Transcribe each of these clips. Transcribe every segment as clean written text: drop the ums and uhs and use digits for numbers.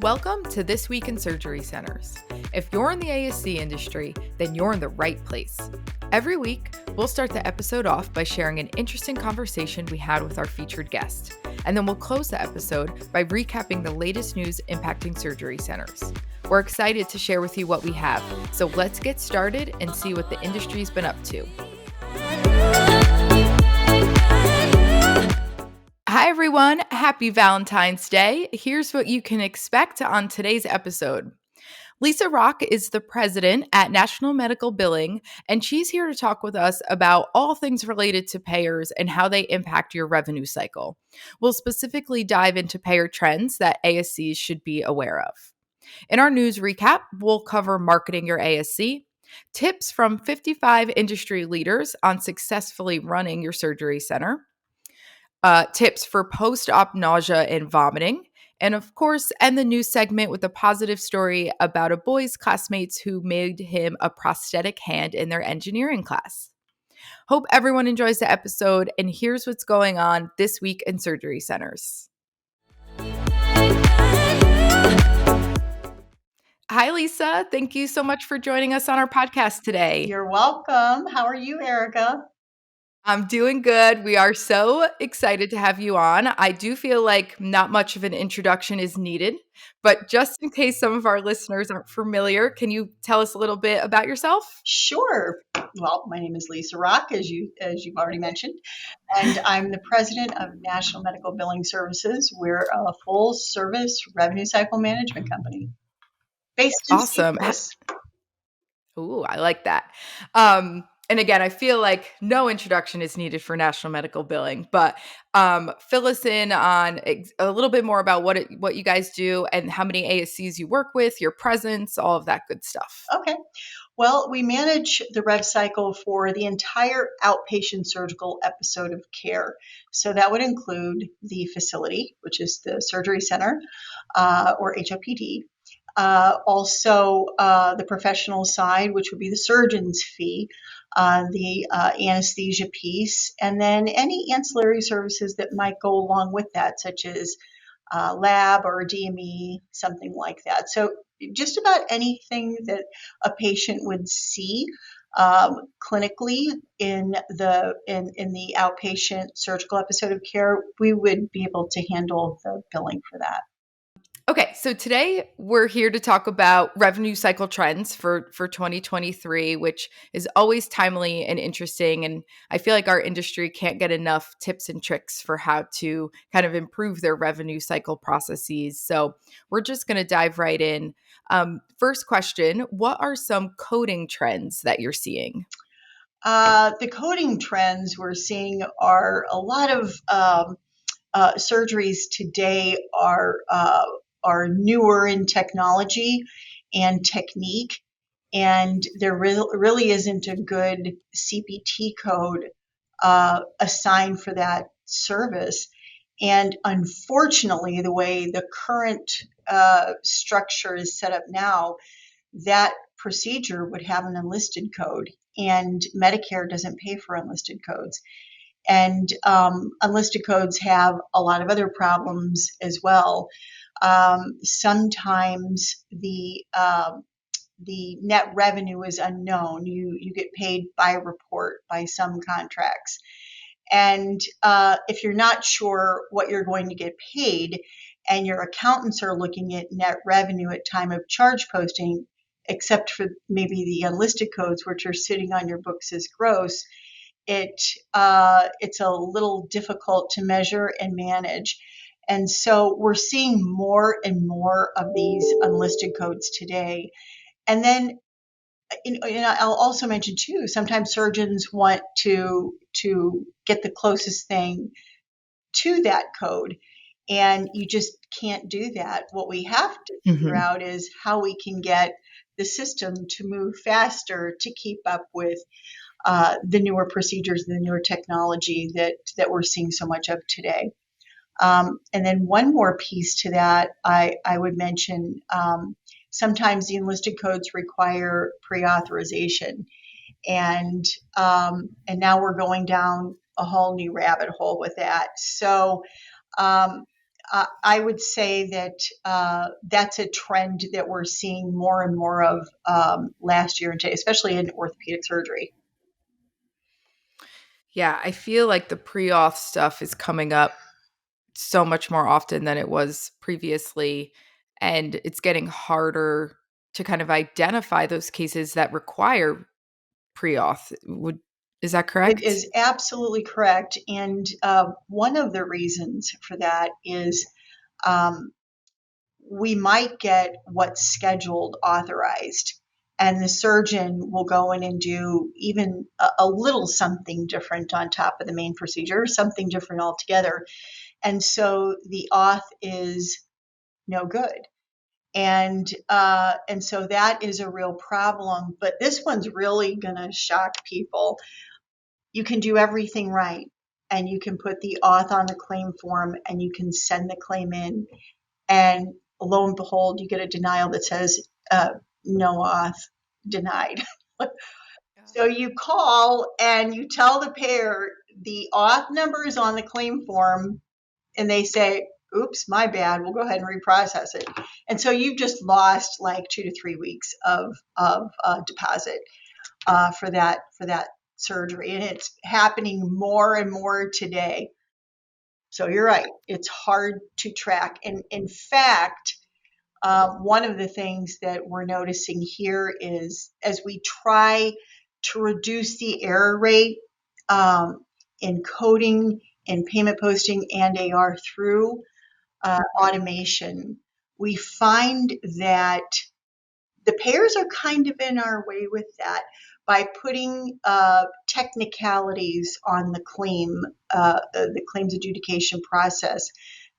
Welcome to This Week in Surgery Centers. If you're in the ASC industry, then you're in the right place. Every week, we'll start the episode off by sharing an interesting conversation we had with our featured guest, and then we'll close the episode by recapping the latest news impacting surgery centers. We're excited to share with you what we have, so let's get started and see what the industry's been up to. Hi, everyone. Happy Valentine's Day. Here's what you can expect on today's episode. Lisa Rock is the president at National Medical Billing, and she's here to talk with us about all things related to payers and how they impact your revenue cycle. We'll specifically dive into payer trends that ASCs should be aware of. In our news recap, we'll cover marketing your ASC, tips from 55 industry leaders on successfully running your surgery center, tips for post-op nausea and vomiting, and of course, end the news segment with a positive story about a boy's classmates who made him a prosthetic hand in their engineering class. Hope everyone enjoys the episode, and here's what's going on this week in surgery centers. Hi, Lisa. Thank you so much for joining us on our podcast today. You're welcome. How are you, Erica? I'm doing good. We are so excited to have you on. I do feel like not much of an introduction is needed, but just in case some of our listeners aren't familiar, can you tell us a little bit about yourself? Sure. Well, my name is Lisa Rock, as you've already mentioned, and I'm the president of National Medical Billing Services. We're a full service revenue cycle management company based in St. Awesome. Louis. Ooh, I like that. And again, I feel like no introduction is needed for National Medical Billing, but fill us in on a little bit more about what you guys do and how many ASCs you work with, your presence, all of that good stuff. Okay. Well, we manage the rev cycle for the entire outpatient surgical episode of care. So that would include the facility, which is the surgery center, or HOPD. Also, the professional side, which would be the surgeon's fee, the anesthesia piece, and then any ancillary services that might go along with that, such as lab or DME, something like that. So just about anything that a patient would see clinically in the outpatient surgical episode of care, we would be able to handle the billing for that. Okay, so today we're here to talk about revenue cycle trends for 2023, which is always timely and interesting. And I feel like our industry can't get enough tips and tricks for how to kind of improve their revenue cycle processes. So we're just going to dive right in. First question, what are some coding trends that you're seeing? The coding trends we're seeing are a lot of surgeries today are newer in technology and technique, and there really isn't a good CPT code assigned for that service. And unfortunately, the way the current structure is set up now, that procedure would have an unlisted code, and Medicare doesn't pay for unlisted codes. And unlisted codes have a lot of other problems as well. Sometimes the net revenue is unknown. You get paid by report by some contracts. And if you're not sure what you're going to get paid, and your accountants are looking at net revenue at time of charge posting, except for maybe the unlisted codes, which are sitting on your books as gross, it's a little difficult to measure and manage. And so we're seeing more and more of these unlisted codes today. And then, and I'll also mention too, sometimes surgeons want to get the closest thing to that code, and you just can't do that. What we have to figure out is how we can get the system to move faster to keep up with the newer procedures, the newer technology that we're seeing so much of today. And then one more piece to that, I would mention, sometimes the enlisted codes require pre-authorization, and now we're going down a whole new rabbit hole with that. So I would say that that's a trend that we're seeing more and more of last year and today, especially in orthopedic surgery. Yeah, I feel like the pre-auth stuff is coming up so much more often than it was previously, and it's getting harder to kind of identify those cases that require pre-auth. Would Is that It correct? is absolutely correct. And one of the reasons for that is um, we might get what's scheduled authorized, and the surgeon will go in and do even a little something different on top of the main procedure, something different altogether. And so the auth is no good. And so that is a real problem. But this one's really going to shock people. You can do everything right, and you can put the auth on the claim form, and you can send the claim in, and lo and behold, you get a denial that says no auth, denied. So you call and you tell the payer the auth number is on the claim form, and they say, oops, my bad, we'll go ahead and reprocess it. And so you've just lost like 2 to 3 weeks of deposit for that surgery, and it's happening more and more today. So you're right, it's hard to track. And in fact, one of the things that we're noticing here is as we try to reduce the error rate in coding, in payment posting, and AR through automation, we find that the payers are kind of in our way with that by putting technicalities on the claims adjudication process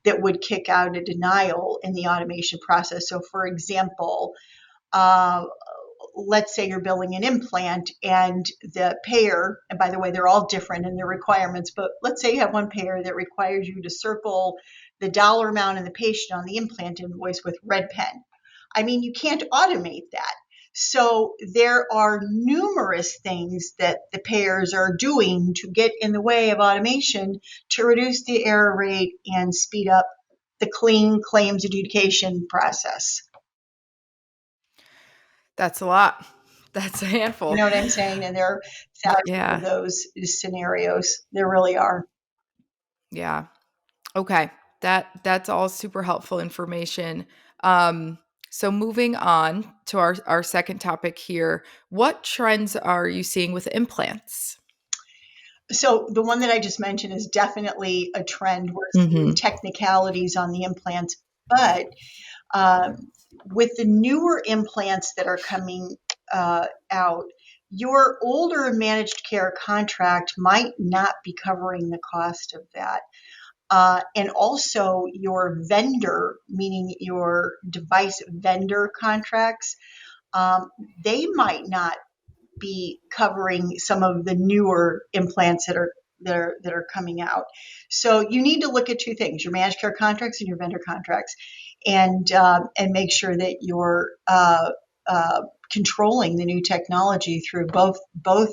that would kick out a denial in the automation process. So, for example, uh, let's say you're billing an implant and the payer, and by the way, they're all different in their requirements, but let's say you have one payer that requires you to circle the dollar amount in the patient on the implant invoice with red pen. I mean, you can't automate that. So there are numerous things that the payers are doing to get in the way of automation to reduce the error rate and speed up the clean claims adjudication process. That's a lot. That's a You handful. know what I'm saying? And there are thousands of Yeah. those scenarios. There really are. Yeah. Okay. That's all super helpful information. Um, so moving on to our second topic here, what trends are you seeing with implants? So the one that I just mentioned is definitely a trend. We're seeing Hmm. technicalities on the implants, but um, with the newer implants that are coming out, your older managed care contract might not be covering the cost of that. And also your vendor, meaning your device vendor contracts, um, they might not be covering some of the newer implants that are coming out. So you need to look at two things: your managed care contracts and your vendor contracts, and make sure that you're controlling the new technology through both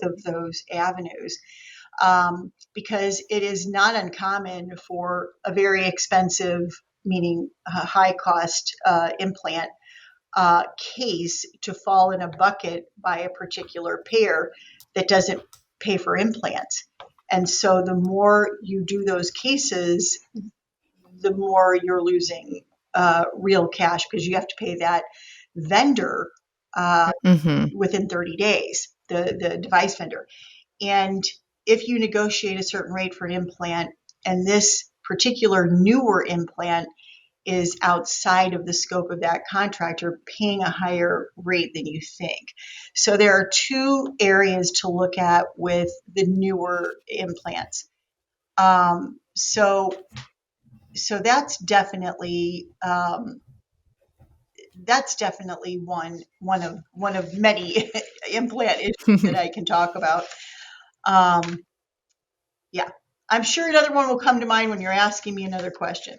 of those avenues. Because it is not uncommon for a very expensive, meaning a high cost implant case to fall in a bucket by a particular payer that doesn't pay for implants. And so the more you do those cases, the more you're losing real cash because you have to pay that vendor uh, Hmm. within 30 days, the device vendor. And if you negotiate a certain rate for an implant, and this particular newer implant is outside of the scope of that contract, you're paying a higher rate than you think. So there are two areas to look at with the newer implants. So that's definitely one of many implant issues that I can talk about. Um, yeah, I'm sure another one will come to mind when you're asking me another question.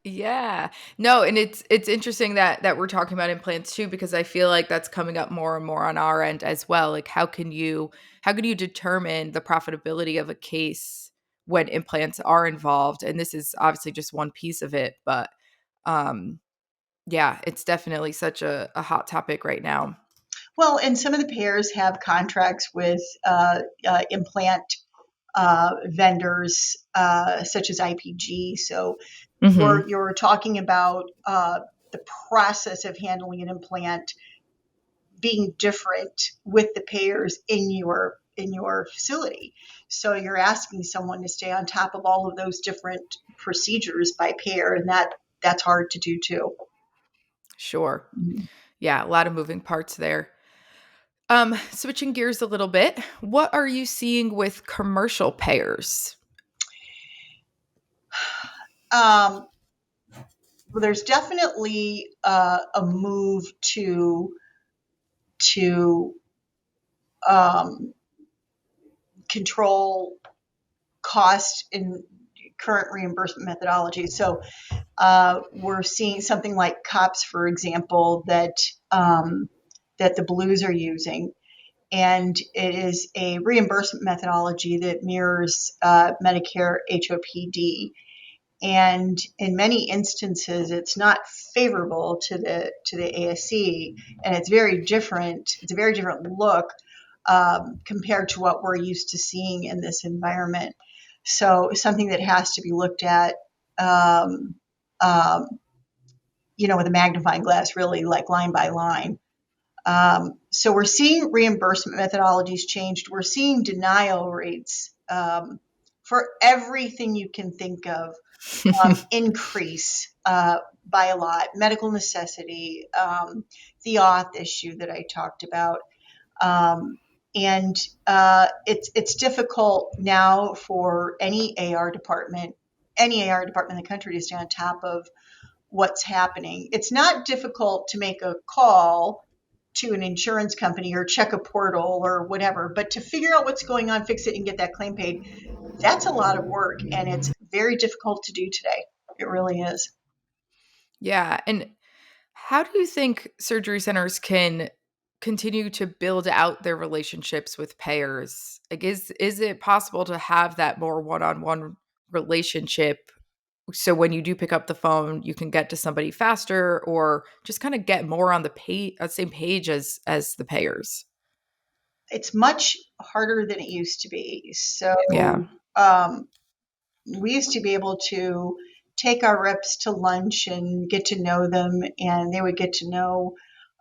Yeah. No, and it's interesting that we're talking about implants too, because I feel like that's coming up more and more on our end as well. Like how can you determine the profitability of a case when implants are involved. And this is obviously just one piece of it, but um, yeah, it's definitely such a hot topic right now. Well, and some of the payers have contracts with implant vendors such as IPG. So Hmm. you're talking about the process of handling an implant being different with the payers in your facility. So you're asking someone to stay on top of all of those different procedures by payer, and that's hard to do too. Sure. Mhm. Yeah, a lot of moving parts there. Switching gears a little bit, what are you seeing with commercial payers? Um, well, there's definitely a move to um, control cost in current reimbursement methodology. So we're seeing something like COPS, for example, that the Blues are using, and it is a reimbursement methodology that mirrors Medicare HOPD. And in many instances, it's not favorable to the ASC, and it's very different. It's a very different look compared to what we're used to seeing in this environment. So something that has to be looked at, um, um, with a magnifying glass, really like line by line. So we're seeing reimbursement methodologies changed. We're seeing denial rates for everything you can think of increase by a lot. Medical necessity, the auth issue that I talked about. Um, and it's difficult now for any AR department in the country to stay on top of what's happening. It's not difficult to make a call to an insurance company or check a portal or whatever, but to figure out what's going on, fix it, and get that claim paid, that's a lot of work, and it's very difficult to do today. It really is. Yeah. And how do you think surgery centers can continue to build out their relationships with payers? Like, is it possible to have that more one-on-one relationship so when you do pick up the phone, you can get to somebody faster, or just kind of get more on the same page as the payers? It's much harder than it used to be. Yeah. So we used to be able to take our reps to lunch and get to know them, and they would get to know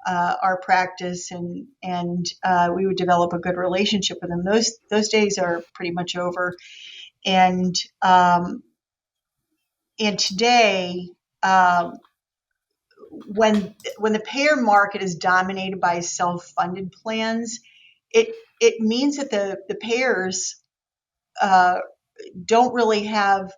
our practice, and we would develop a good relationship with them. Those days are pretty much over, and um, and today. When the payer market is dominated by self-funded plans, it means that the payers uh, don't really have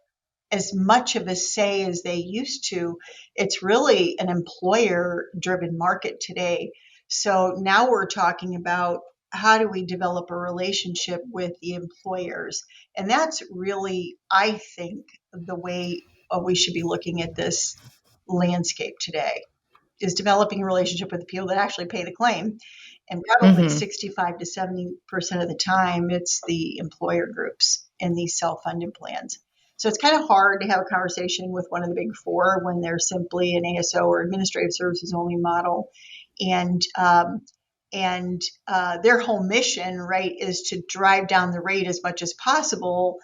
as much of a say as they used to. It's really an employer driven market today. So now we're talking about how do we develop a relationship with the employers? And that's really, I think, the way we should be looking at this landscape today is developing a relationship with the people that actually pay the claim. And probably Hmm. 65 to 70% of the time, it's the employer groups in these self funded plans. So it's kind of hard to have a conversation with one of the big four when they're simply an ASO or administrative services only model. And their whole mission, right, is to drive down the rate as much as possible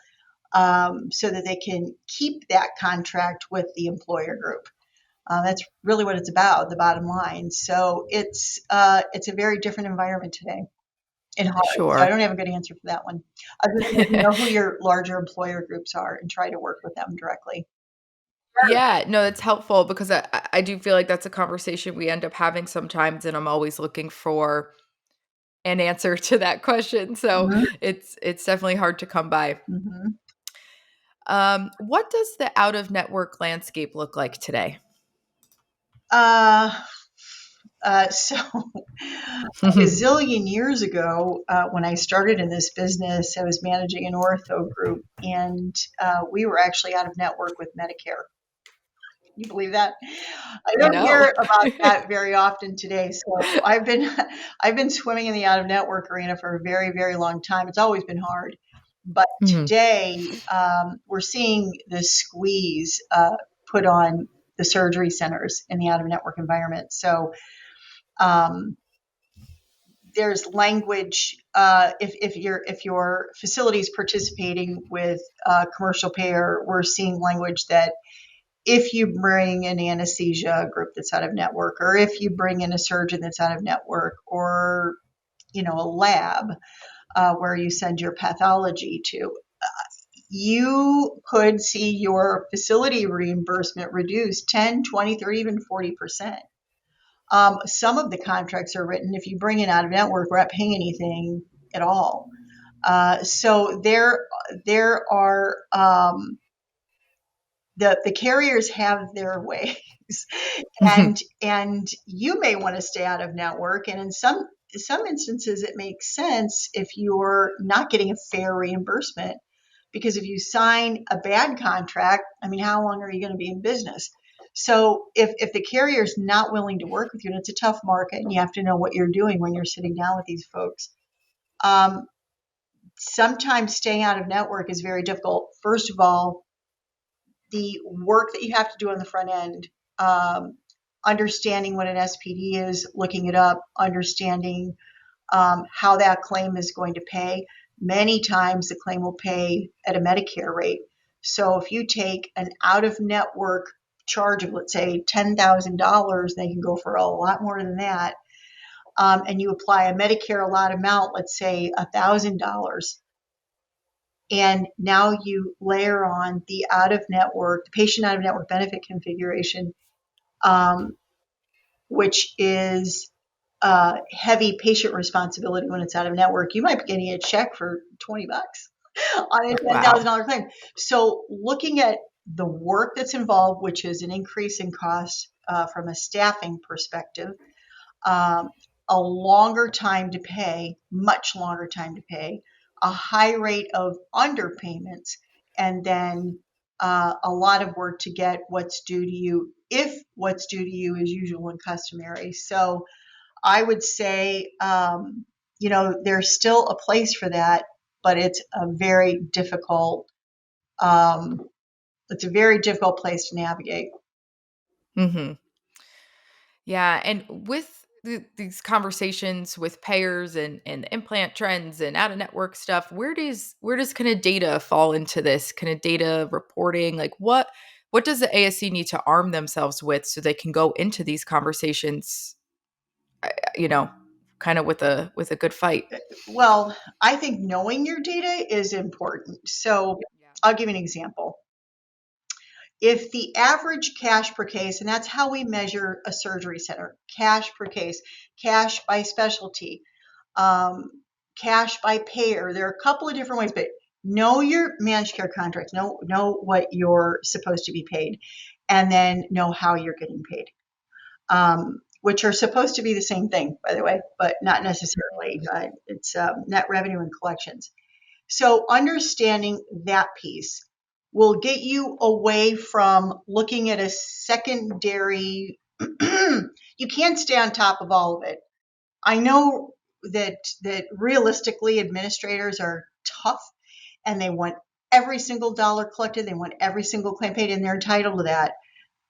so that they can keep that contract with the employer group. That's really what it's about, the bottom line. So it's a very different environment today and hard. So I Sure. don't have a good answer for that one, other than know who your larger employer groups are and try to work with them directly. Yeah, no, that's helpful because I do feel like that's a conversation we end up having sometimes, and I'm always looking for an answer to that question. So Mhm, it's definitely hard to come by. mhm. What does the out of network landscape look like today? Uh, so a gazillion years ago, when I started in this business, I was managing an ortho group, and we were actually out of network with Medicare. You believe that? I don't No. hear about that very often today. So I've been I've been swimming in the out of network arena for a very, very long time. It's always been hard. But Mhm. today, we're seeing the squeeze put on the surgery centers in the out of network environment. So um, there's language if your facility is participating with a commercial payer, we're seeing language that if you bring an anesthesia group that's out of network, or if you bring in a surgeon that's out of network, or a lab where you send your pathology to, you could see your facility reimbursement reduced 10, 20, 30, even 40%. Some of the contracts are written, if you bring it out of network, we're not paying anything at all. So there are the carriers have their ways, and you may want to stay out of network. And in some instances, it makes sense if you're not getting a fair reimbursement, because if you sign a bad contract, I mean, how long are you going to be in business? So if the carrier is not willing to work with you, and it's a tough market, and you have to know what you're doing when you're sitting down with these folks. Um, Sometimes staying out of network is very difficult. First of all, the work that you have to do on the front end, um, understanding what an SPD is, looking it up, understanding how that claim is going to pay. Many times the claim will pay at a Medicare rate. So if you take an out of network charge of, let's say, $10,000, they can go for a lot more than that. And you apply a Medicare allowed amount, let's say $1,000, and now you layer on the out of network, the patient out of network benefit configuration, um, which is heavy patient responsibility when it's out of network. You might be getting a check for $20 on a Wow. $10,000 claim. So looking at the work that's involved, which is an increase in cost from a staffing perspective, um, a longer time to pay, much longer time to pay, a high rate of underpayments, and then a lot of work to get what's due to you, if what's due to you is usual and customary. So I would say, there's still a place for that, but um, it's a very difficult place to navigate. Mhm. Yeah, and with these conversations with payers and implant trends and out of network stuff, where does kind of data fall into this kind of data reporting? Like what does the ASC need to arm themselves with so they can go into these conversations, you know, kind of with a good fight? Well, I think knowing your data is important. So Yeah. I'll give you an example. If the average cash per case, and that's how we measure a surgery center, cash per case, cash by specialty, um, cash by payer. There are a couple of different ways, but know your managed care contracts, know what you're supposed to be paid, and then know how you're getting paid, which are supposed to be the same thing, by the way, but not necessarily. It's net revenue and collections. So understanding that piece will get you away from looking at a secondary. You can't stay on top of all of it. I know that realistically administrators are tough, and they want every single dollar collected, they want every single claim paid, and they're entitled to that.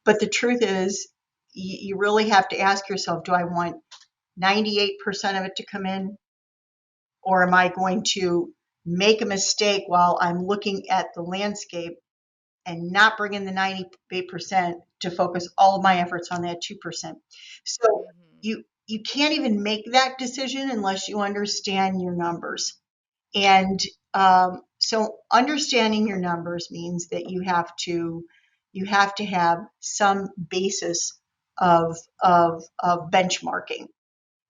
But the truth is, you really have to ask yourself, do I want 98% of it to come in, or am I going to make a mistake while I'm looking at the landscape and not bring in the 98% to focus all of my efforts on that 2%? So Mhm. you can't even make that decision unless you understand your numbers. And so understanding your numbers means that you have to have some basis of benchmarking,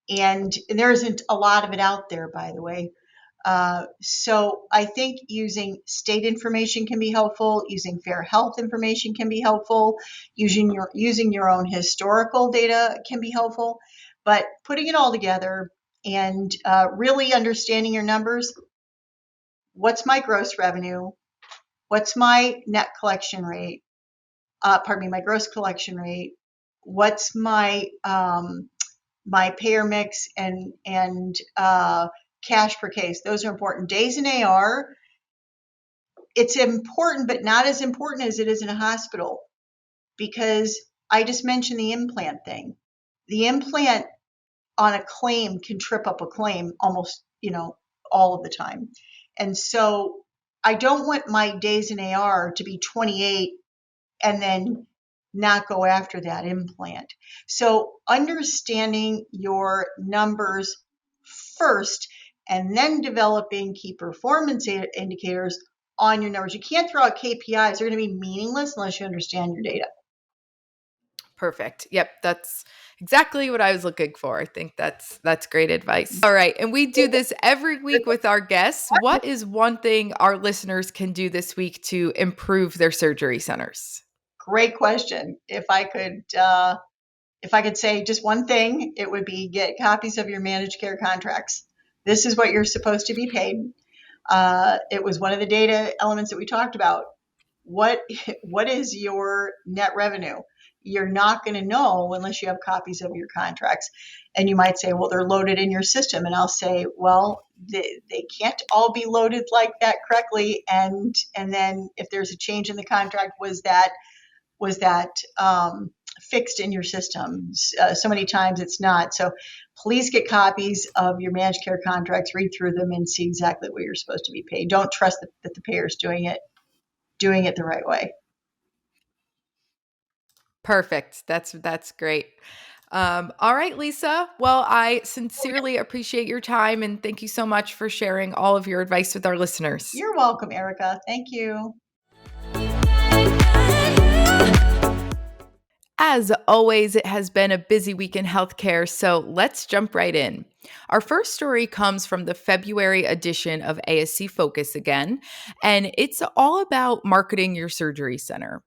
and there isn't a lot of it out there, by the way. So I think using state information can be helpful. Using fair health information can be helpful. Using your own historical data can be helpful. But putting it all together and really understanding your numbers. What's my gross revenue? What's my net collection rate? Pardon me, my gross collection rate. What's my payer mix and cash per case? Those are important. Days in AR it's important, but not as important as it is in a hospital, because I just mentioned the implant thing. The implant on a claim can trip up a claim almost, all of the time. And so I don't want my days in AR to be 28 and then not go after that implant. So understanding your numbers first and then developing key performance indicators on your numbers. You can't throw out KPIs. They're going to be meaningless unless you understand your data. Perfect. Yep, that's exactly what I was looking for. I think that's great advice. All right, and we do this every week with our guests. What is one thing our listeners can do this week to improve their surgery centers? Great question. If I could say just one thing, it would be get copies of your managed care contracts. This is what you're supposed to be paid. It was one of the data elements that we talked about. What is your net revenue? You're not going to know unless you have copies of your contracts. And you might say, well, they're loaded in your system. And I'll say, well, they can't all be loaded like that correctly. And then if there's a change in the contract, was that fixed in your system? So many times it's not. So please get copies of your managed care contracts, read through them, and see exactly what you're supposed to be paid. Don't trust that the payer's doing it the right way. Perfect. That's great. All right, Lisa. Well, I sincerely appreciate your time and thank you so much for sharing all of your advice with our listeners. You're welcome, Erica. Thank you. As always, it has been a busy week in healthcare, so let's jump right in. Our first story comes from the February edition of ASC Focus again, and it's all about marketing your surgery center.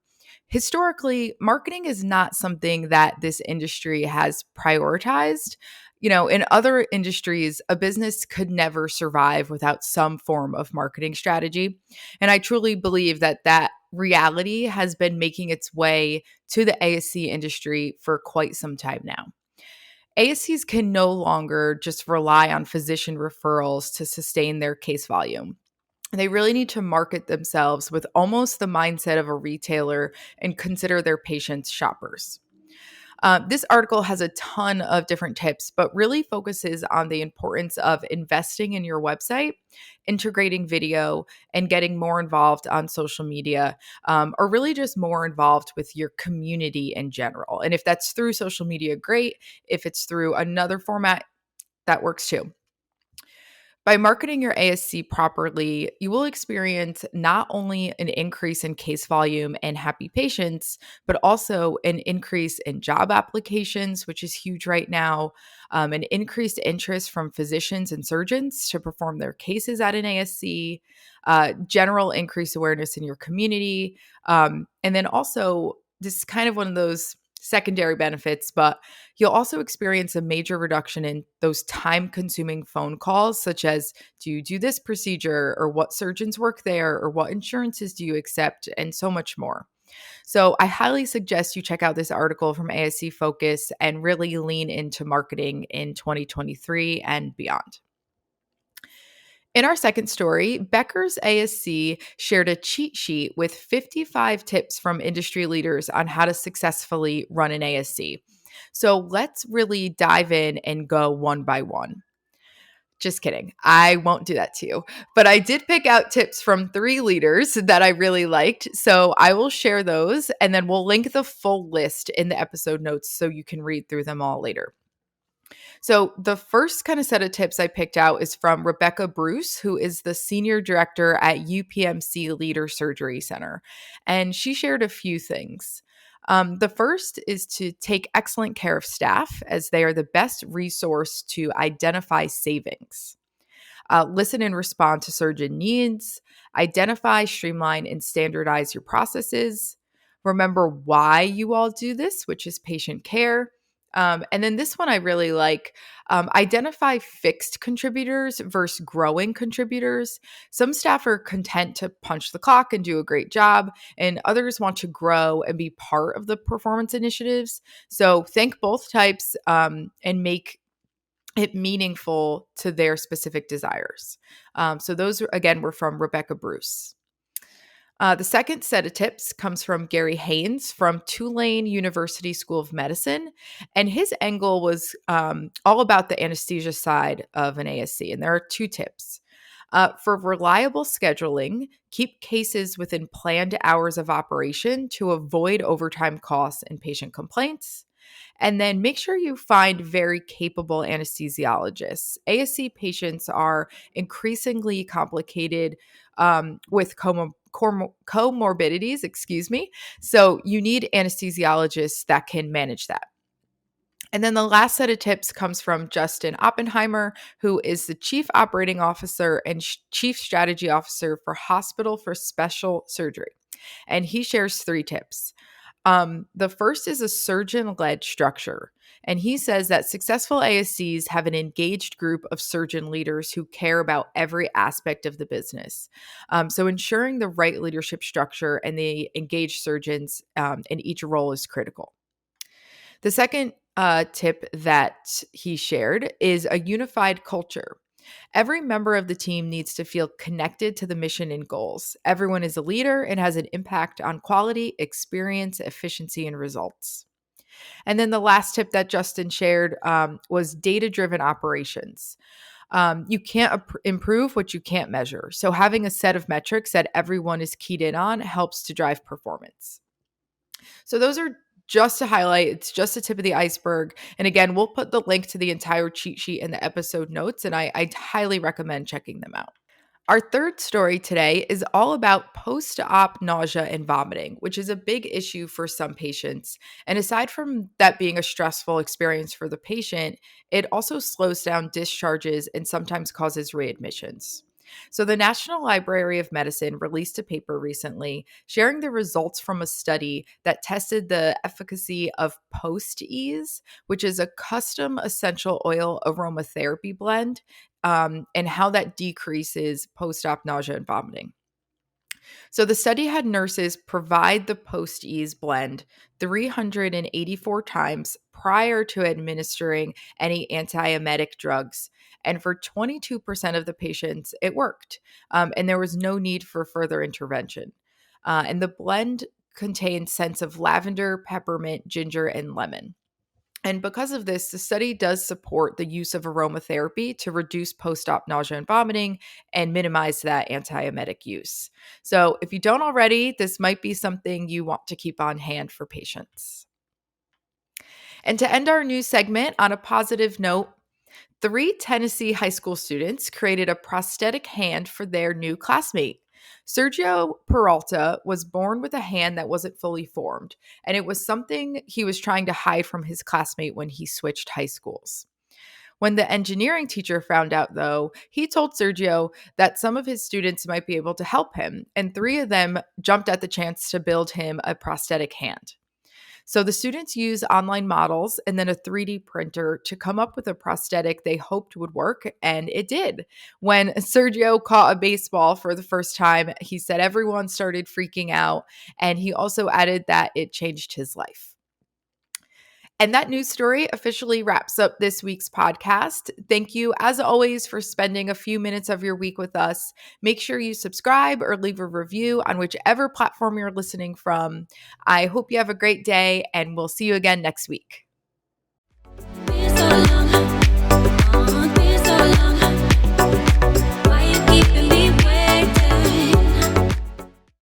Historically, marketing is not something that this industry has prioritized. In other industries, a business could never survive without some form of marketing strategy. And I truly believe that reality has been making its way to the ASC industry for quite some time now. ASCs can no longer just rely on physician referrals to sustain their case volume. They really need to market themselves with almost the mindset of a retailer and consider their patients shoppers. This article has a ton of different tips, but really focuses on the importance of investing in your website, integrating video, and getting more involved on social media, or really just more involved with your community in general. And if that's through social media, great. If it's through another format, that works too. By marketing your ASC properly, you will experience not only an increase in case volume and happy patients, but also an increase in job applications, which is huge right now, an increased interest from physicians and surgeons to perform their cases at an ASC, general increased awareness in your community. And then also, this is kind of one of those secondary benefits, but you'll also experience a major reduction in those time consuming phone calls, such as do you do this procedure, or what surgeons work there, or what insurances do you accept, and so much more. So I highly suggest you check out this article from ASC Focus and really lean into marketing in 2023 and beyond. In our second story, Becker's ASC shared a cheat sheet with 55 tips from industry leaders on how to successfully run an ASC. So let's really dive in and go one by one. Just kidding. I won't do that to you. But I did pick out tips from 3 leaders that I really liked. So I will share those and then we'll link the full list in the episode notes so you can read through them all later. So, the first kind of set of tips I picked out is from Rebecca Bruce, who is the senior director at UPMC Leader Surgery Center. And she shared a few things. The first is to take excellent care of staff, as they are the best resource to identify savings. Listen and respond to surgeon needs, identify, streamline, and standardize your processes. Remember why you all do this, which is patient care. And then this one I really like. Identify fixed contributors versus growing contributors. Some staff are content to punch the clock and do a great job, and others want to grow and be part of the performance initiatives. So think both types and make it meaningful to their specific desires. So those, again, were from Rebecca Bruce. The second set of tips comes from Gary Haynes from Tulane University School of Medicine. And his angle was all about the anesthesia side of an ASC. And there are two tips. For reliable scheduling, keep cases within planned hours of operation to avoid overtime costs and patient complaints. And then make sure you find very capable anesthesiologists. ASC patients are increasingly complicated with comorbidities, excuse me. So you need anesthesiologists that can manage that. And then the last set of tips comes from Justin Oppenheimer, who is the Chief Operating Officer and Chief Strategy Officer for Hospital for Special Surgery. And he shares three tips. The first is a surgeon led structure. And he says that successful ASCs have an engaged group of surgeon leaders who care about every aspect of the business. So ensuring the right leadership structure and the engaged surgeons in each role is critical. The second tip that he shared is a unified culture. Every member of the team needs to feel connected to the mission and goals. Everyone is a leader and has an impact on quality, experience, efficiency, and results. And then the last tip that Justin shared was data driven operations. You can't improve what you can't measure. So having a set of metrics that everyone is keyed in on helps to drive performance. So those are just to highlight, it's just a tip of the iceberg. And again, we'll put the link to the entire cheat sheet in the episode notes, and I highly recommend checking them out. Our third story today is all about post op nausea and vomiting, which is a big issue for some patients. And aside from that being a stressful experience for the patient, it also slows down discharges and sometimes causes readmissions. So, the National Library of Medicine released a paper recently sharing the results from a study that tested the efficacy of Post Ease, which is a custom essential oil aromatherapy blend, and how that decreases post op nausea and vomiting. So the study had nurses provide the Post Ease blend 384 times prior to administering any antiemetic drugs. And for 22% of the patients, it worked. And there was no need for further intervention. And the blend contained scents of lavender, peppermint, ginger, and lemon. And because of this, the study does support the use of aromatherapy to reduce post op nausea and vomiting and minimize that antiemetic use. So, if you don't already, this might be something you want to keep on hand for patients. And to end our news segment on a positive note, 3 Tennessee high school students created a prosthetic hand for their new classmate. Sergio Peralta was born with a hand that wasn't fully formed, and it was something he was trying to hide from his classmate when he switched high schools. When the engineering teacher found out, though, he told Sergio that some of his students might be able to help him, and 3 of them jumped at the chance to build him a prosthetic hand. So the students use online models and then a 3D printer to come up with a prosthetic they hoped would work, and it did. When Sergio caught a baseball for the first time, he said everyone started freaking out, and he also added that it changed his life. And that news story officially wraps up this week's podcast. Thank you, as always, for spending a few minutes of your week with us. Make sure you subscribe or leave a review on whichever platform you're listening from. I hope you have a great day, and we'll see you again next week.